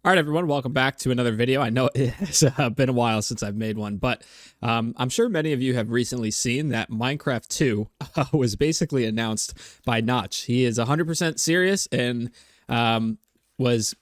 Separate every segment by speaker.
Speaker 1: All right, everyone, welcome back to another video. I know it's been a while since I've made one, but I'm sure many of you have recently seen that Minecraft 2 was basically announced by Notch. He is 100% serious and was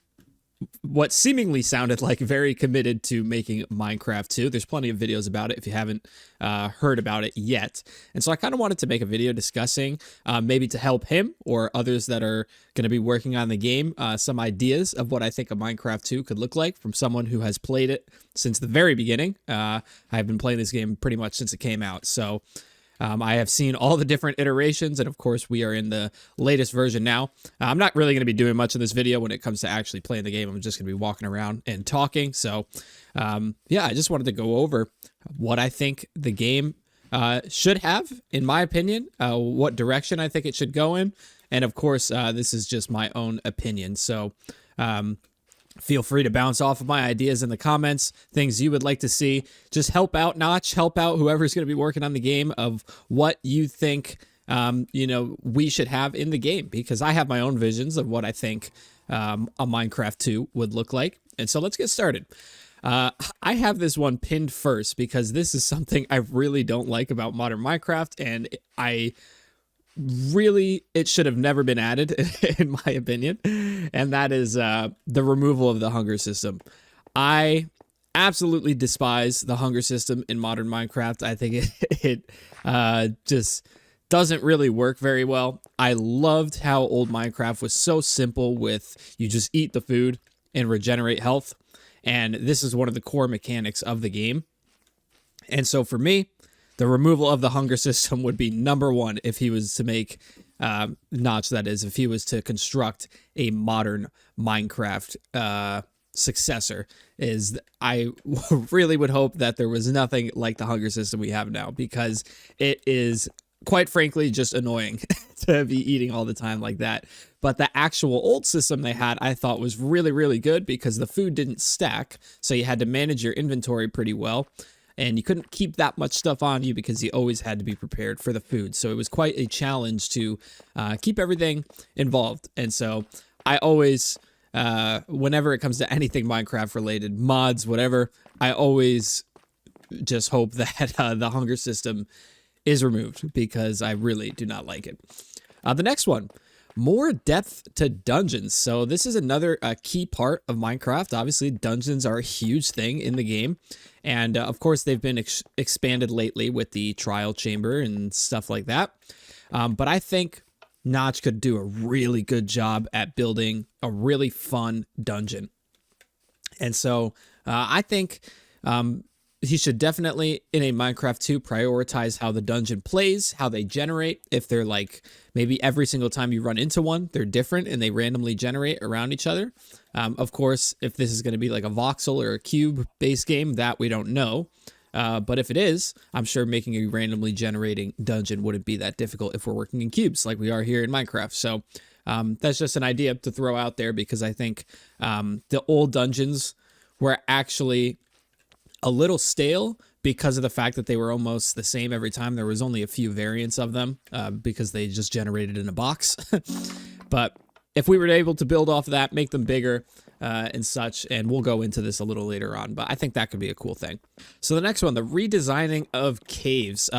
Speaker 1: what seemingly sounded like very committed to making Minecraft 2. There's plenty of videos about it if you haven't heard about it yet. And so I kind of wanted to make a video discussing maybe to help him or others that are going to be working on the game some ideas of what I think a Minecraft 2 could look like from someone who has played it since the very beginning. I've been playing this game pretty much since it came out. So I have seen all the different iterations, and of course, we are in the latest version now. I'm not really going to be doing much in this video when it comes to actually playing the game. I'm just going to be walking around and talking. So, yeah, I just wanted to go over what I think the game should have, in my opinion, what direction I think it should go in. And of course, this is just my own opinion. So, feel free to bounce off of my ideas in the comments, things you would like to see. Just help out Notch, help out whoever's going to be working on the game of what you think, we should have in the game, because I have my own visions of what I think a Minecraft 2 would look like. And so let's get started. I have this one pinned first because this is something I really don't like about modern Minecraft, and it should have never been added in my opinion, and that is the removal of the hunger system. I absolutely despise the hunger system in modern Minecraft. I think it just doesn't really work very well. I loved how old Minecraft was so simple with you just eat the food and regenerate health, and this is one of the core mechanics of the game. And so for me, the removal of the hunger system would be number one if he was to make, Notch, that is, if he was to construct a modern Minecraft successor. I really would hope that there was nothing like the hunger system we have now, because it is, quite frankly, just annoying to be eating all the time like that. But the actual old system they had, I thought was really, really good, because the food didn't stack, so you had to manage your inventory pretty well. And you couldn't keep that much stuff on you because you always had to be prepared for the food. So it was quite a challenge to keep everything involved. And so I always, whenever it comes to anything Minecraft related, mods, whatever, I always just hope that the hunger system is removed, because I really do not like it. The next one. More depth to dungeons. So this is another key part of Minecraft. Obviously, dungeons are a huge thing in the game. And of course, they've been expanded lately with the trial chamber and stuff like that. But I think Notch could do a really good job at building a really fun dungeon. And so I think he should definitely, in a Minecraft 2, prioritize how the dungeon plays, how they generate. If they're like, maybe every single time you run into one, they're different and they randomly generate around each other. Of course, if this is going to be like a voxel or a cube-based game, that we don't know. But if it is, I'm sure making a randomly generating dungeon wouldn't be that difficult if we're working in cubes like we are here in Minecraft. So that's just an idea to throw out there, because I think the old dungeons were actually a little stale because of the fact that they were almost the same every time. There was only a few variants of them because they just generated in a box. But if we were able to build off of that, make them bigger and such, and we'll go into this a little later on, but I think that could be a cool thing. So the next one, the redesigning of caves.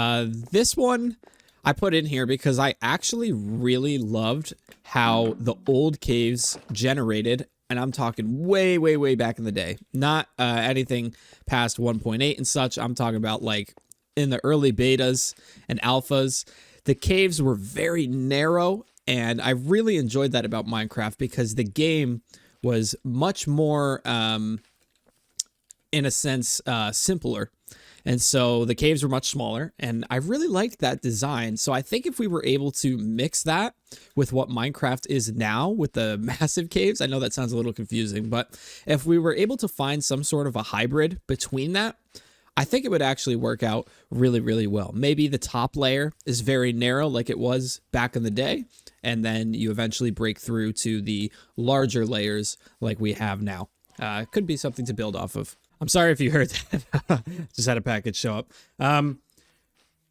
Speaker 1: This one I put in here because I actually really loved how the old caves generated. And I'm talking way, way, way back in the day. Not anything past 1.8 and such. I'm talking about like in the early betas and alphas. The caves were very narrow, and I really enjoyed that about Minecraft, because the game was much more, in a sense, simpler. And so the caves were much smaller, and I really liked that design. So I think if we were able to mix that with what Minecraft is now with the massive caves, I know that sounds a little confusing, but if we were able to find some sort of a hybrid between that, I think it would actually work out really, really well. Maybe the top layer is very narrow like it was back in the day, and then you eventually break through to the larger layers like we have now. Could be something to build off of. I'm sorry if you heard that. Just had a package show up.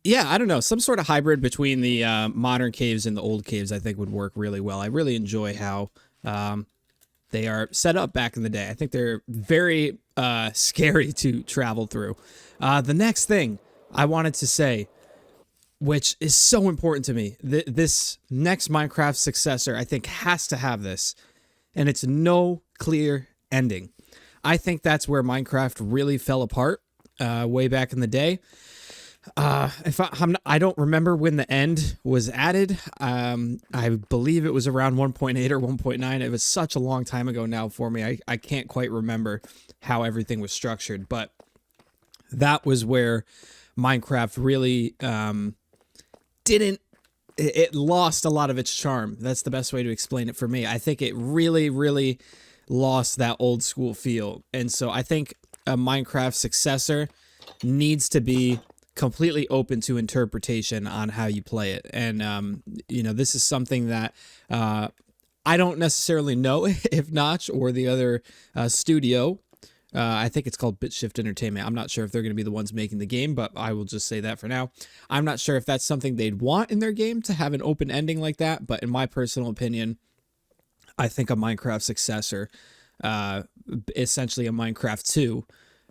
Speaker 1: Yeah, I don't know. Some sort of hybrid between the modern caves and the old caves I think would work really well. I really enjoy how they are set up back in the day. I think they're very scary to travel through. The next thing I wanted to say, which is so important to me, this next Minecraft successor, I think has to have this, and it's no clear ending. I think that's where Minecraft really fell apart way back in the day. I don't remember when the end was added. I believe it was around 1.8 or 1.9. It was such a long time ago now for me. I can't quite remember how everything was structured, but that was where Minecraft really it lost a lot of its charm. That's the best way to explain it for me. I think it really, really lost that old school feel. And so I think a Minecraft successor needs to be completely open to interpretation on how you play it. And, this is something that I don't necessarily know if Notch or the other studio, I think it's called BitShift Entertainment. I'm not sure if they're going to be the ones making the game, but I will just say that for now. I'm not sure if that's something they'd want in their game to have an open ending like that, but in my personal opinion, I think a Minecraft successor, essentially a Minecraft 2,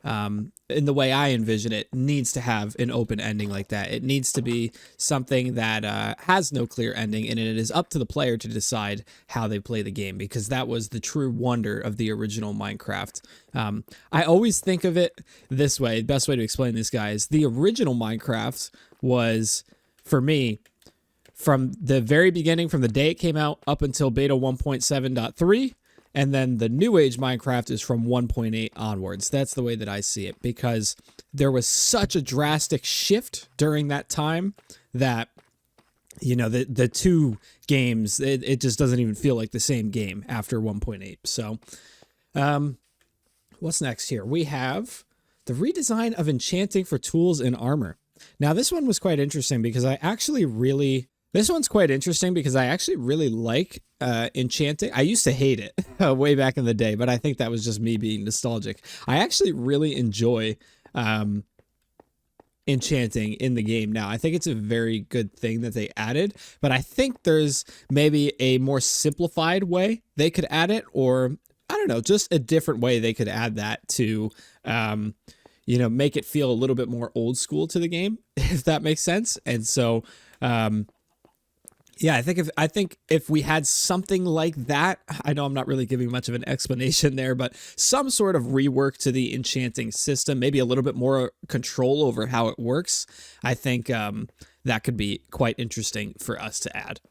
Speaker 1: in the way I envision it, needs to have an open ending like that. It needs to be something that has no clear ending, and it is up to the player to decide how they play the game, because that was the true wonder of the original Minecraft. I always think of it this way. The best way to explain this, guys, the original Minecraft was, for me, from the very beginning, from the day it came out up until beta 1.7.3, and then the new age Minecraft is from 1.8 onwards. That's the way that I see it, because there was such a drastic shift during that time that, the two games, it just doesn't even feel like the same game after 1.8. So, what's next here? We have the redesign of Enchanting for tools and armor. Now, this one was quite interesting because I actually really like Enchanting. I used to hate it way back in the day, but I think that was just me being nostalgic. I actually really enjoy Enchanting in the game now. I think it's a very good thing that they added, but I think there's maybe a more simplified way they could add it, or I don't know, just a different way they could add that to make it feel a little bit more old school to the game, if that makes sense. And so yeah, I think if we had something like that, I know I'm not really giving much of an explanation there, but some sort of rework to the Enchanting system, maybe a little bit more control over how it works, I think that could be quite interesting for us to add.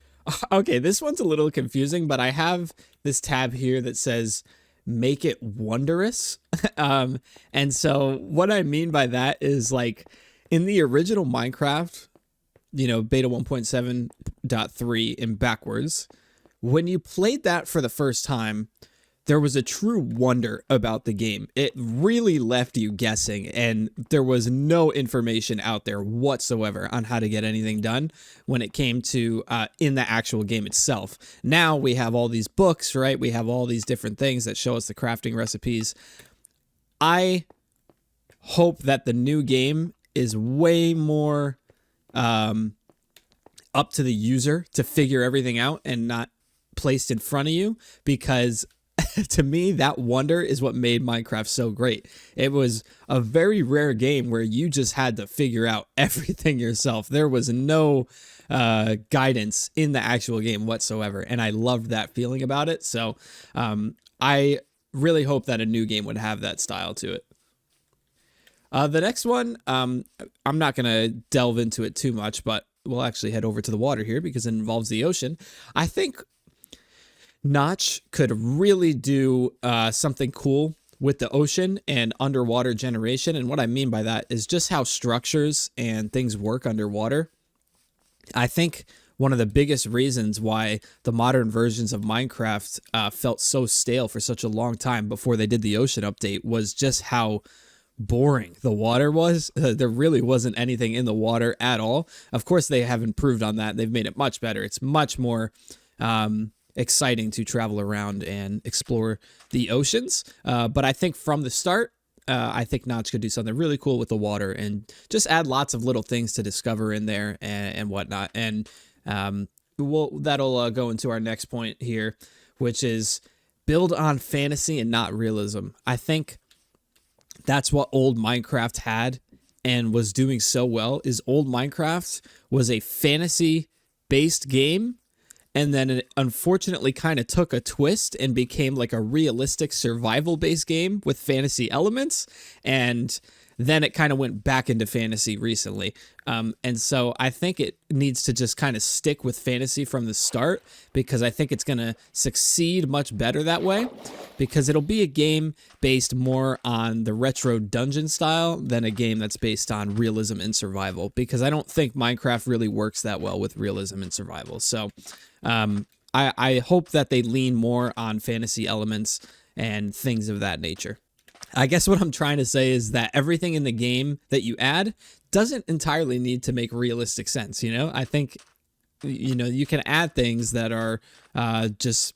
Speaker 1: Okay, this one's a little confusing, but I have this tab here that says make it wondrous. And so what I mean by that is, like, in the original Minecraft, beta 1.7.3 and backwards, when you played that for the first time, there was a true wonder about the game. It really left you guessing, and there was no information out there whatsoever on how to get anything done when it came to in the actual game itself. Now we have all these books, right? We have all these different things that show us the crafting recipes. I hope that the new game is way more up to the user to figure everything out and not placed in front of you, because to me, that wonder is what made Minecraft so great. It was a very rare game where you just had to figure out everything yourself. There was no guidance in the actual game whatsoever, and I loved that feeling about it. So I really hope that a new game would have that style to it. The next one, I'm not going to delve into it too much, but we'll actually head over to the water here because it involves the ocean. I think Notch could really do something cool with the ocean and underwater generation. And what I mean by that is just how structures and things work underwater. I think one of the biggest reasons why the modern versions of Minecraft felt so stale for such a long time before they did the ocean update was just how boring the water was. There really wasn't anything in the water at all. Of course, they have improved on that. They've made it much better. It's much more exciting to travel around and explore the oceans. But I think from the start, I think Notch could do something really cool with the water and just add lots of little things to discover in there and whatnot. And that'll go into our next point here, which is build on fantasy and not realism. I think that's what old Minecraft had and was doing so well. Is old Minecraft was a fantasy based game, and then it unfortunately kind of took a twist and became like a realistic survival based game with fantasy elements, and then it kind of went back into fantasy recently. And so I think it needs to just kind of stick with fantasy from the start, because I think it's going to succeed much better that way, because it'll be a game based more on the retro dungeon style than a game that's based on realism and survival, because I don't think Minecraft really works that well with realism and survival. So I hope that they lean more on fantasy elements and things of that nature. I guess what I'm trying to say is that everything in the game that you add doesn't entirely need to make realistic sense. I think, you can add things that are just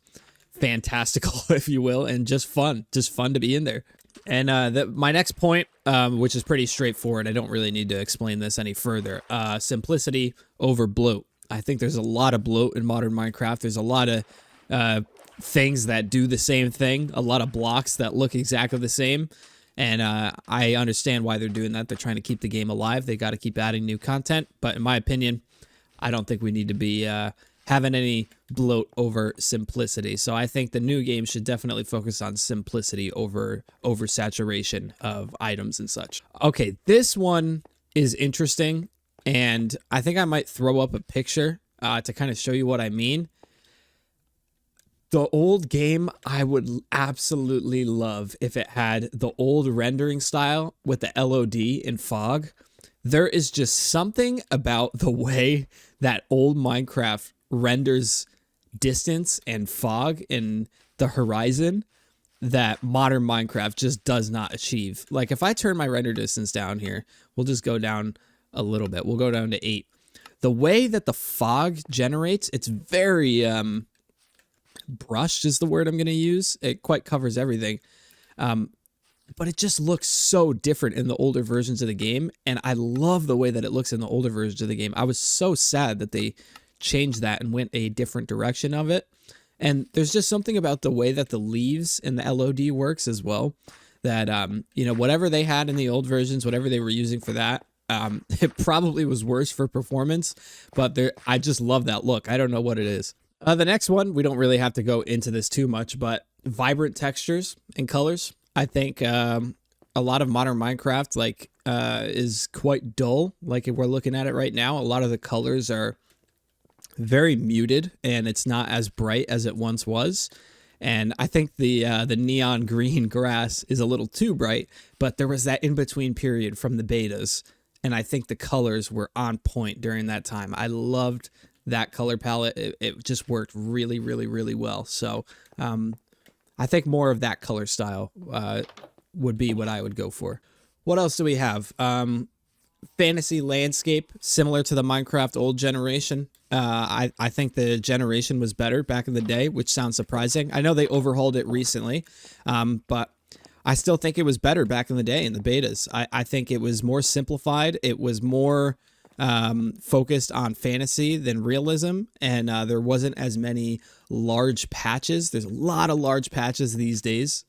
Speaker 1: fantastical, if you will, and just fun to be in there. And my next point, which is pretty straightforward, I don't really need to explain this any further. Simplicity over bloat. I think there's a lot of bloat in modern Minecraft. There's a lot of things that do the same thing, a lot of blocks that look exactly the same, and I understand why they're doing that. They're trying to keep the game alive. They got to keep adding new content, but in my opinion, I don't think we need to be having any bloat over simplicity. So I think the new game should definitely focus on simplicity over saturation of items and such. Okay, this one is interesting, and I think I might throw up a picture to kind of show you what I mean. The old game, I would absolutely love if it had the old rendering style with the LOD and fog. There is just something about the way that old Minecraft renders distance and fog in the horizon that modern Minecraft just does not achieve. Like if I turn my render distance down here, we'll just go down a little bit. We'll go down to 8. The way that the fog generates, it's very brushed is the word I'm going to use. It quite covers everything. But it just looks so different in the older versions of the game, and I love the way that it looks in the older versions of the game. I was so sad that they changed that and went a different direction of it. And there's just something about the way that the leaves and the LOD works as well, that whatever they had in the old versions, whatever they were using for that, it probably was worse for performance, but I just love that look. I don't know what it is. The next one, we don't really have to go into this too much, but vibrant textures and colors. I think a lot of modern Minecraft is quite dull. Like if we're looking at it right now, a lot of the colors are very muted, and it's not as bright as it once was. And I think the neon green grass is a little too bright, but there was that in-between period from the betas, and I think the colors were on point during that time. I loved that color palette. It just worked really, really, really well. So I think more of that color style would be what I would go for. What else do we have? Fantasy landscape, similar to the Minecraft old generation. I think the generation was better back in the day, which sounds surprising. I know they overhauled it recently, but I still think it was better back in the day in the betas. I think it was more simplified. It was more focused on fantasy than realism, and there wasn't as many large patches. There's a lot of large patches these days.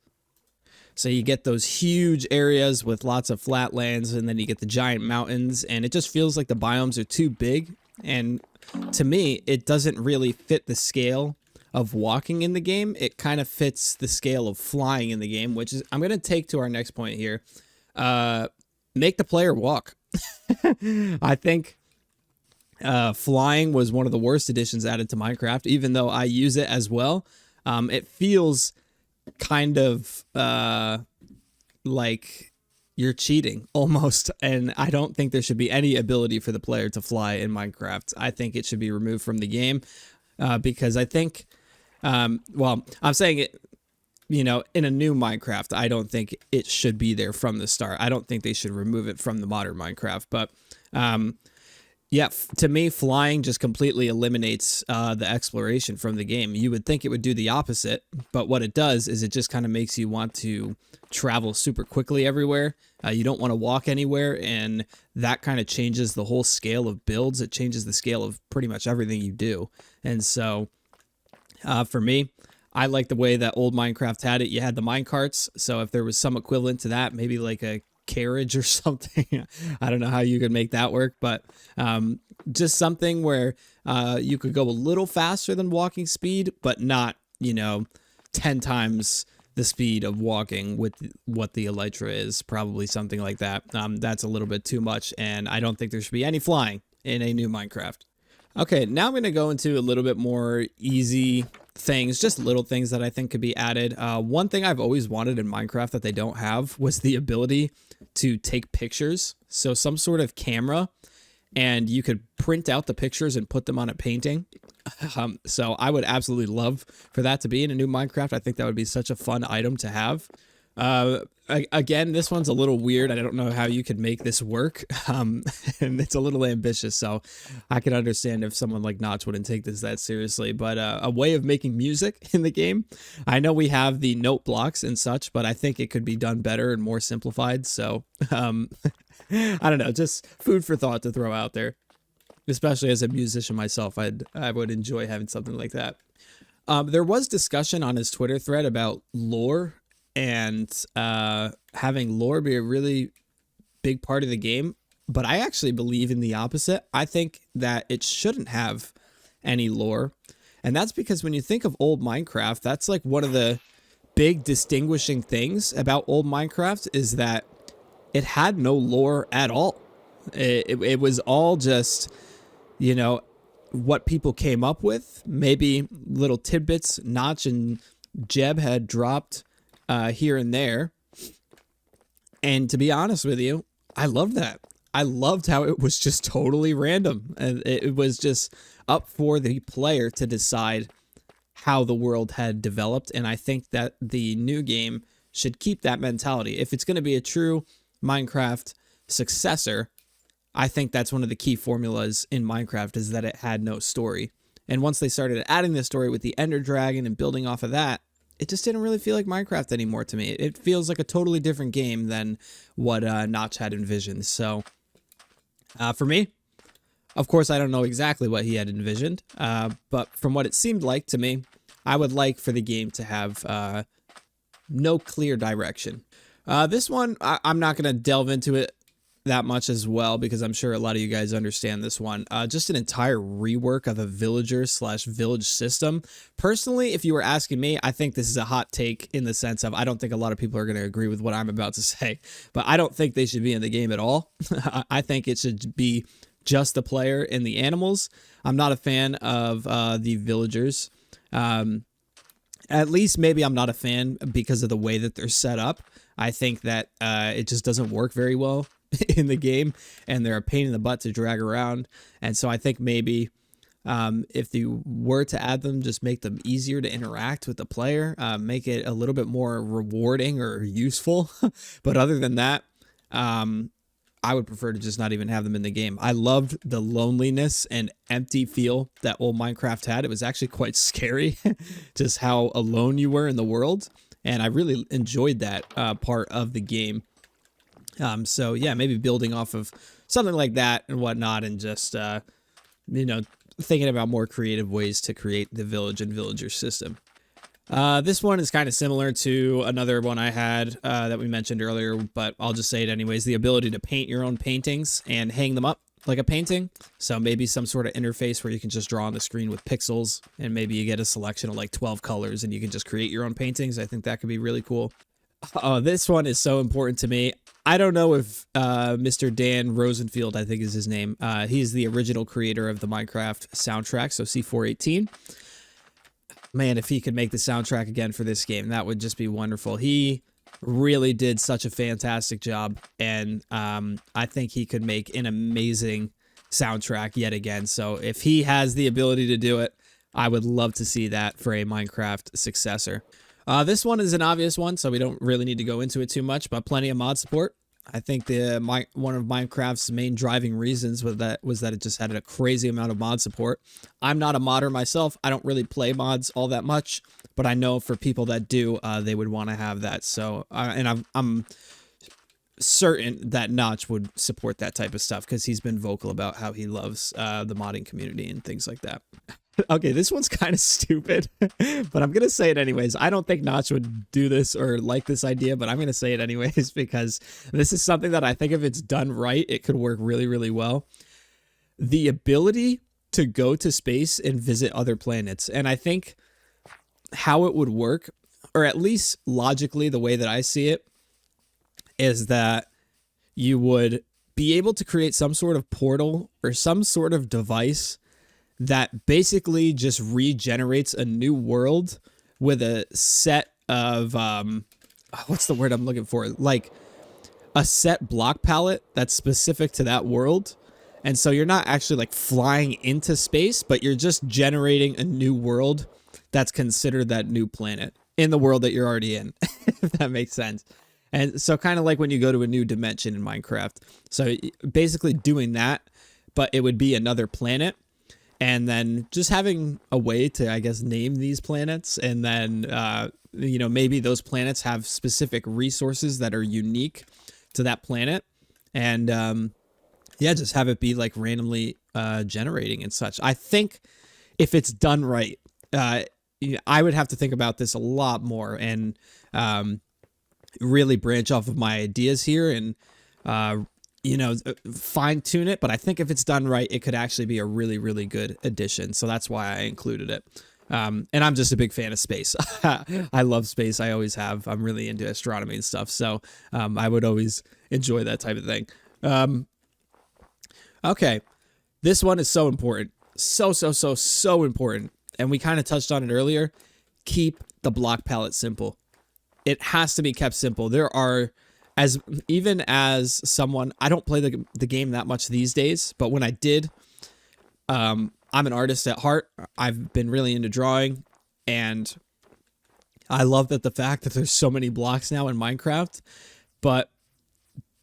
Speaker 1: So you get those huge areas with lots of flatlands, and then you get the giant mountains, and it just feels like the biomes are too big. And to me, it doesn't really fit the scale of walking in the game. It kind of fits the scale of flying in the game, which is, I'm going to take to our next point here. Make the player walk. I think flying was one of the worst additions added to Minecraft, even though I use it as well. It feels kind of like you're cheating almost, and I don't think there should be any ability for the player to fly in Minecraft. I think it should be removed from the game because I think, well, I'm saying it, in a new Minecraft, I don't think it should be there from the start. I don't think they should remove it from the modern Minecraft, but yeah, to me, flying just completely eliminates the exploration from the game. You would think it would do the opposite, but what it does is it just kind of makes you want to travel super quickly everywhere. You don't want to walk anywhere, and that kind of changes the whole scale of builds. It changes the scale of pretty much everything you do. And so, for me, I like the way that old Minecraft had it. You had the mine carts, so if there was some equivalent to that, maybe like a carriage or something. I don't know how you could make that work, but just something where you could go a little faster than walking speed, but not, 10 times the speed of walking with what the Elytra is, probably something like that. That's a little bit too much, and I don't think there should be any flying in a new Minecraft. Okay, now I'm going to go into a little bit more easy things, just little things that I think could be added. One thing I've always wanted in Minecraft that they don't have was the ability to take pictures. So some sort of camera, and you could print out the pictures and put them on a painting. So I would absolutely love for that to be in a new Minecraft. I think that would be such a fun item to have. Again, this one's a little weird. I don't know how you could make this work. And it's a little ambitious, so I can understand if someone like Notch wouldn't take this that seriously. But a way of making music in the game. I know we have the note blocks and such, but I think it could be done better and more simplified. So, I don't know, just food for thought to throw out there. Especially as a musician myself, I would enjoy having something like that. There was discussion on his Twitter thread about lore and having lore be a really big part of the game, but I actually believe in the opposite. I think that it shouldn't have any lore, and that's because when you think of old Minecraft, that's like one of the big distinguishing things about old Minecraft is that it had no lore at all. It was all just, what people came up with, maybe little tidbits Notch and Jeb had dropped here and there. And to be honest with you, I loved that. I loved how it was just totally random. And it was just up for the player to decide how the world had developed. And I think that the new game should keep that mentality. If it's going to be a true Minecraft successor, I think that's one of the key formulas in Minecraft is that it had no story. And once they started adding the story with the Ender Dragon and building off of that, it just didn't really feel like Minecraft anymore to me. It feels like a totally different game than what Notch had envisioned. So for me, of course, I don't know exactly what he had envisioned, but from what it seemed like to me, I would like for the game to have no clear direction. This one, I'm not going to delve into it that much as well, because I'm sure a lot of you guys understand this one. Just an entire rework of a villager/village system. Personally, if you were asking me, I think this is a hot take in the sense of I don't think a lot of people are going to agree with what I'm about to say, but I don't think they should be in the game at all. I think it should be just the player and the animals. I'm not a fan of the villagers. At least maybe I'm not a fan because of the way that they're set up. I think that it just doesn't work very well in the game, and they're a pain in the butt to drag around. And so I think maybe if you were to add them, just make them easier to interact with the player, make it a little bit more rewarding or useful. But other than that, I would prefer to just not even have them in the game. I loved the loneliness and empty feel that old Minecraft had. It was actually quite scary, just how alone you were in the world. And I really enjoyed that part of the game. So yeah, maybe building off of something like that and whatnot, and just, thinking about more creative ways to create the village and villager system. This one is kind of similar to another one I had that we mentioned earlier, but I'll just say it anyways. The ability to paint your own paintings and hang them up like a painting. So maybe some sort of interface where you can just draw on the screen with pixels, and maybe you get a selection of like 12 colors and you can just create your own paintings. I think that could be really cool. Oh, this one is so important to me. I don't know if Mr. Dan Rosenfield, I think is his name. He's the original creator of the Minecraft soundtrack, so C418. Man, if he could make the soundtrack again for this game, that would just be wonderful. He really did such a fantastic job, and I think he could make an amazing soundtrack yet again. So if he has the ability to do it, I would love to see that for a Minecraft successor. This one is an obvious one, so we don't really need to go into it too much, but plenty of mod support. I think one of Minecraft's main driving reasons was that it just had a crazy amount of mod support. I'm not a modder myself. I don't really play mods all that much, but I know for people that do, they would want to have that. So, and I'm certain that Notch would support that type of stuff because he's been vocal about how he loves the modding community and things like that. Okay, this one's kind of stupid, but I'm gonna say it anyways. I don't think Notch would do this or like this idea, but I'm gonna say it anyways because this is something that I think if it's done right, it could work really, really well. The ability to go to space and visit other planets. And I think how it would work, or at least logically, the way that I see it, is that you would be able to create some sort of portal or some sort of device that basically just regenerates a new world with a set of what's the word I'm looking for? Like a set block palette that's specific to that world. And so you're not actually like flying into space, but you're just generating a new world that's considered that new planet in the world that you're already in, if that makes sense. And so kind of like when you go to a new dimension in Minecraft. So basically doing that, but it would be another planet. And then just having a way to, I guess, name these planets. And then, maybe those planets have specific resources that are unique to that planet. And, just have it be like randomly generating and such. I think if it's done right, I would have to think about this a lot more and really branch off of my ideas here and, fine tune it. But I think if it's done right, it could actually be a really, really good addition. So that's why I included it. And I'm just a big fan of space. I love space. I always have. I'm really into astronomy and stuff. So I would always enjoy that type of thing. Okay. This one is so important. So important. And we kind of touched on it earlier. Keep the block palette simple. It has to be kept simple. There are, even as someone, I don't play the game that much these days, but when I did, I'm an artist at heart. I've been really into drawing, and I love the fact that there's so many blocks now in Minecraft, but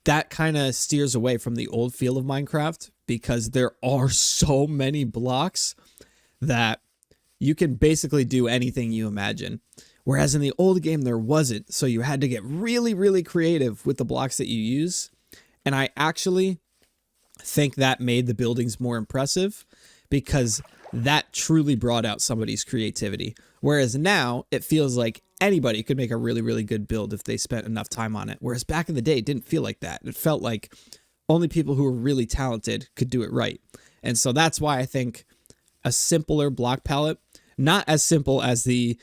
Speaker 1: that kind of steers away from the old feel of Minecraft because there are so many blocks that you can basically do anything you imagine. Whereas in the old game, there wasn't. So you had to get really, really creative with the blocks that you use. And I actually think that made the buildings more impressive because that truly brought out somebody's creativity. Whereas now it feels like anybody could make a really, really good build if they spent enough time on it. Whereas back in the day, it didn't feel like that. It felt like only people who were really talented could do it right. And so that's why I think a simpler block palette, not as simple as the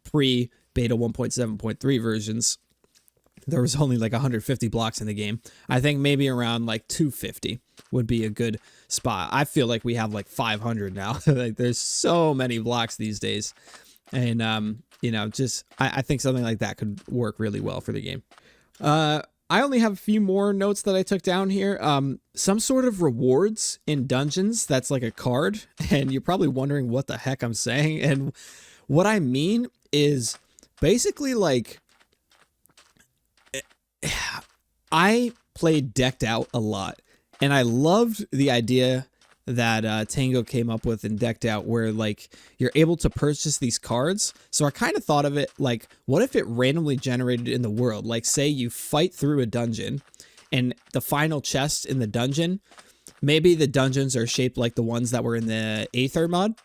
Speaker 1: pre-beta 1.7.3 versions. There was only like 150 blocks in the game. I think maybe around like 250 would be a good spot. I feel like we have like 500 now. Like there's so many blocks these days. And, I think something like that could work really well for the game. I only have a few more notes that I took down here. Some sort of rewards in dungeons that's like a card. And you're probably wondering what the heck I'm saying. And what I mean is basically like I played Decked Out a lot, and I loved the idea that Tango came up with in Decked Out where like you're able to purchase these cards. So I kind of thought of it like, what if it randomly generated in the world? Like say you fight through a dungeon and the final chest in the dungeon, maybe the dungeons are shaped like the ones that were in the Aether mod.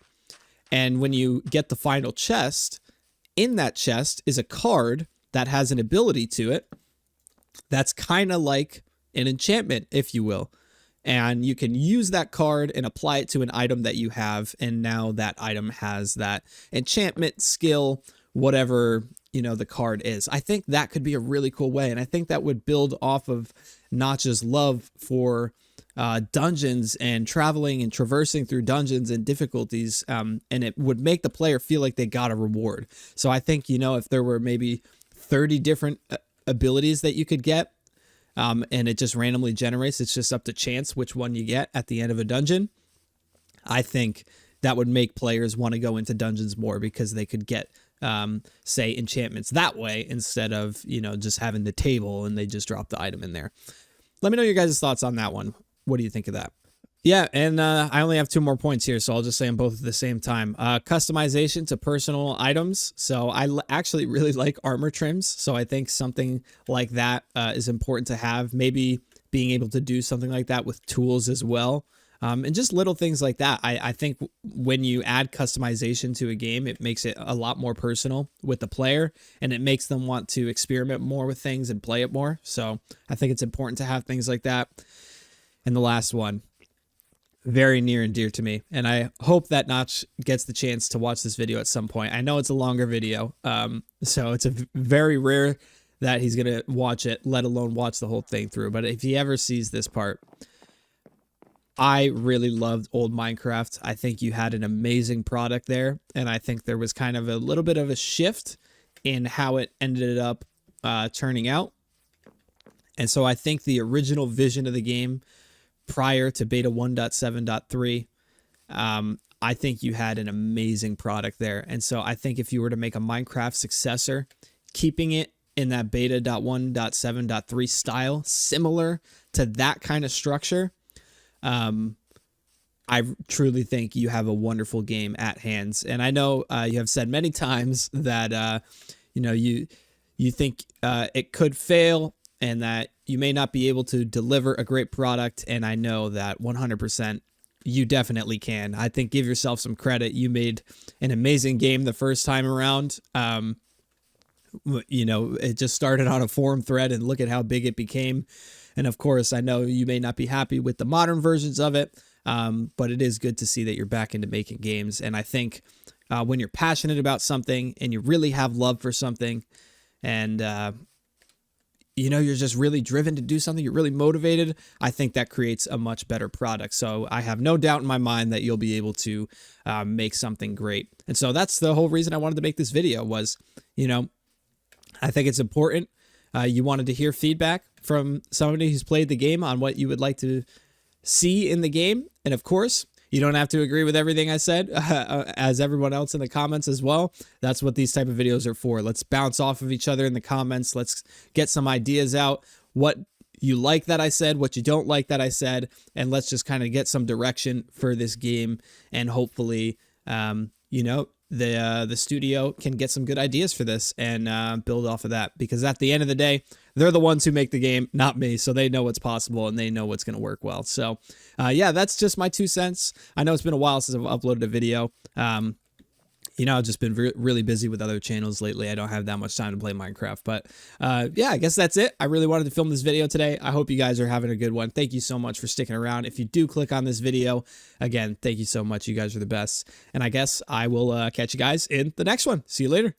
Speaker 1: And when you get the final chest, in that chest is a card that has an ability to it that's kind of like an enchantment, if you will. And you can use that card and apply it to an item that you have. And now that item has that enchantment skill, whatever, the card is. I think that could be a really cool way. And I think that would build off of Notch's love for dungeons and traveling and traversing through dungeons and difficulties, and it would make the player feel like they got a reward. So I think, if there were maybe 30 different abilities that you could get, and it just randomly generates, it's just up to chance which one you get at the end of a dungeon, I think that would make players want to go into dungeons more because they could get, say, enchantments that way instead of, just having the table and they just drop the item in there. Let me know your guys' thoughts on that one. What do you think of that? Yeah, and I only have 2 more points here, so I'll just say them both at the same time. Customization to personal items. So I actually really like armor trims, so I think something like that is important to have. Maybe being able to do something like that with tools as well. And just little things like that. I think when you add customization to a game, it makes it a lot more personal with the player, and it makes them want to experiment more with things and play it more. So I think it's important to have things like that. And the last one, very near and dear to me, and I hope that Notch gets the chance to watch this video at some point. I know it's a longer video, so it's very rare that he's gonna watch it, let alone watch the whole thing through. But if he ever sees this part, I really loved old Minecraft. I think you had an amazing product there, and I think there was kind of a little bit of a shift in how it ended up turning out. And so I think the original vision of the game prior to beta 1.7.3, I think you had an amazing product there. And so I think if you were to make a Minecraft successor, keeping it in that beta 1.7.3 style, similar to that kind of structure, I truly think you have a wonderful game at hands. And I know you have said many times that you think it could fail and that you may not be able to deliver a great product. And I know that 100% you definitely can. I think give yourself some credit. You made an amazing game the first time around. It just started on a forum thread and look at how big it became. And of course, I know you may not be happy with the modern versions of it, but it is good to see that you're back into making games. And I think when you're passionate about something and you really have love for something, and you're just really driven to do something, you're really motivated, I think that creates a much better product. So I have no doubt in my mind that you'll be able to make something great. And so that's the whole reason I wanted to make this video was, I think it's important. You wanted to hear feedback from somebody who's played the game on what you would like to see in the game. And of course, you don't have to agree with everything I said, as everyone else in the comments as well. That's what these type of videos are for. Let's bounce off of each other in the comments. Let's get some ideas out. What you like that I said, what you don't like that I said, and let's just kind of get some direction for this game. And hopefully, the studio can get some good ideas for this and build off of that, because at the end of the day, they're the ones who make the game, not me. So they know what's possible and they know what's going to work well. So yeah, that's just my 2 cents. I know it's been a while since I've uploaded a video. I've just been really busy with other channels lately. I don't have that much time to play Minecraft, but yeah, I guess that's it. I really wanted to film this video today. I hope you guys are having a good one. Thank you so much for sticking around. If you do click on this video, again, thank you so much. You guys are the best. And I guess I will catch you guys in the next one. See you later.